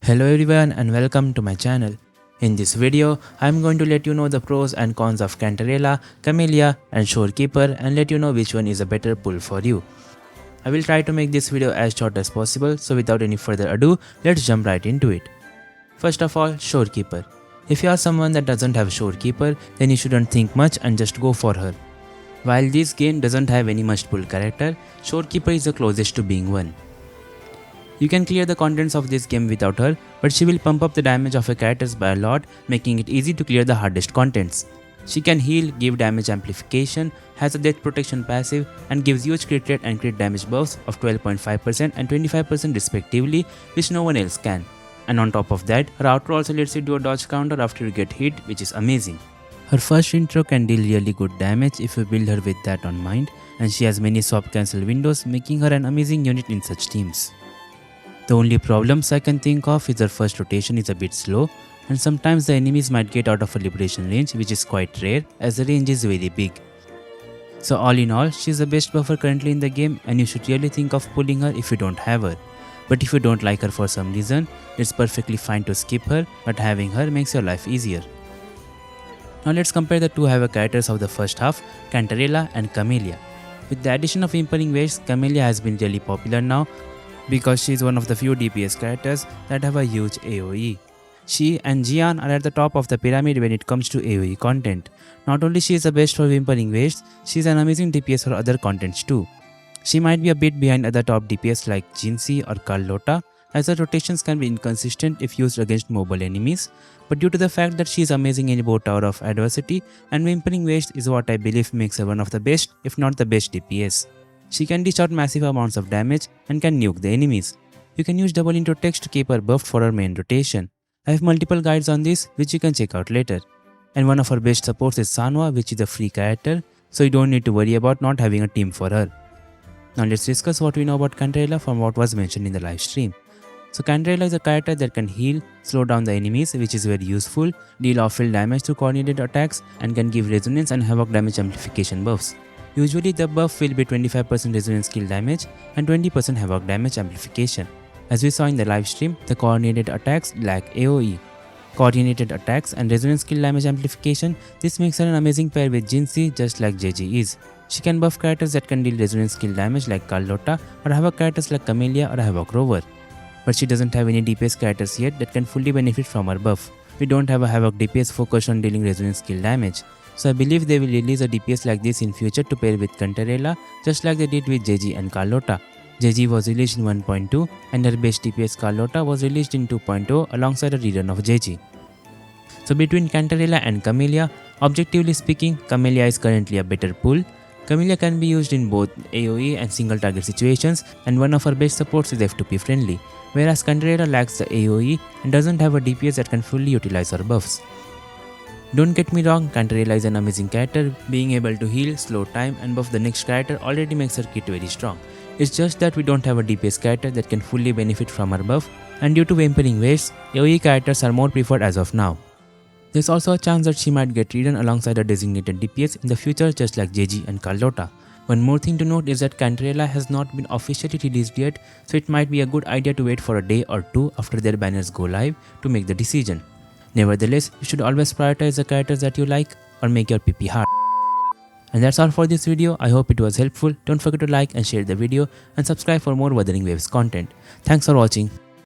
Hello everyone and welcome to my channel. In this video, I am going to let you know the pros and cons of Cantarella, Camellya and Shorekeeper and let you know which one is a better pull for you. I will try to make this video as short as possible, so without any further ado, let's jump right into it. First of all, Shorekeeper. If you are someone that doesn't have Shorekeeper, then you shouldn't think much and just go for her. While this game doesn't have any must pull character, Shorekeeper is the closest to being one. You can clear the contents of this game without her, but she will pump up the damage of your characters by a lot, making it easy to clear the hardest contents. She can heal, give damage amplification, has a death protection passive, and gives huge crit rate and crit damage buffs of 12.5% and 25% respectively, which no one else can. And on top of that, her outro also lets you do a dodge counter after you get hit, which is amazing. Her first intro can deal really good damage if you build her with that on mind, and she has many swap cancel windows, making her an amazing unit in such teams. The only problems I can think of is her first rotation is a bit slow, and sometimes the enemies might get out of her liberation range, which is quite rare as the range is very big. So all in all, she is the best buffer currently in the game, and you should really think of pulling her if you don't have her. But if you don't like her for some reason, it's perfectly fine to skip her, but having her makes your life easier. Now let's compare the two Havoc characters of the first half, Cantarella and Camellya. With the addition of Wuthering Waves, Camellya has been really popular now, because she is one of the few DPS characters that have a huge AoE. She and Jian are at the top of the pyramid when it comes to AoE content. Not only she is the best for Wuthering Waves, she is an amazing DPS for other contents too. She might be a bit behind other top DPS like Jinxie or Carlotta, as her rotations can be inconsistent if used against mobile enemies, but due to the fact that she is amazing in both Tower of Adversity and Wuthering Waves is what I believe makes her one of the best, if not the best DPS. She can dish out massive amounts of damage and can nuke the enemies. You can use double into text to keep her buffed for her main rotation. I have multiple guides on this which you can check out later. And one of her best supports is Sanwa, which is a free character, so you don't need to worry about not having a team for her. Now let's discuss what we know about Cantarella from what was mentioned in the live stream. So Cantarella is a character that can heal, slow down the enemies, which is very useful, deal off-field damage through coordinated attacks, and can give resonance and havoc damage amplification buffs. Usually the buff will be 25% resonance skill damage and 20% havoc damage amplification. As we saw in the live stream, the coordinated attacks lack AoE. Coordinated attacks and resonance skill damage amplification, this makes her an amazing pair with Jinxie just like JG is. She can buff characters that can deal resonance skill damage like Carlotta or havoc characters like Camellya or Havoc Rover. But she doesn't have any DPS characters yet that can fully benefit from her buff. We don't have a Havoc DPS focused on dealing resonance skill damage. So I believe they will release a DPS like this in future to pair with Cantarella, just like they did with JG and Carlotta. JG was released in 1.2 and her best DPS Carlotta was released in 2.0 alongside a rerun of JG. So between Cantarella and Camellya, objectively speaking, Camellya is currently a better pull. Camellya can be used in both AoE and single target situations, and one of her best supports is F2P friendly, whereas Cantarella lacks the AoE and doesn't have a DPS that can fully utilize her buffs. Don't get me wrong, Cantarella is an amazing character. Being able to heal, slow time and buff the next character already makes her kit very strong. It's just that we don't have a DPS character that can fully benefit from her buff, and due to Wuthering Waves, AoE characters are more preferred as of now. There's also a chance that she might get redone alongside a designated DPS in the future just like JG and Carlotta. One more thing to note is that Cantarella has not been officially released yet, so it might be a good idea to wait for a day or two after their banners go live to make the decision. Nevertheless, you should always prioritize the characters that you like or make your PP hard. And that's all for this video. I hope it was helpful. Don't forget to like and share the video and subscribe for more Wuthering Waves content. Thanks for watching.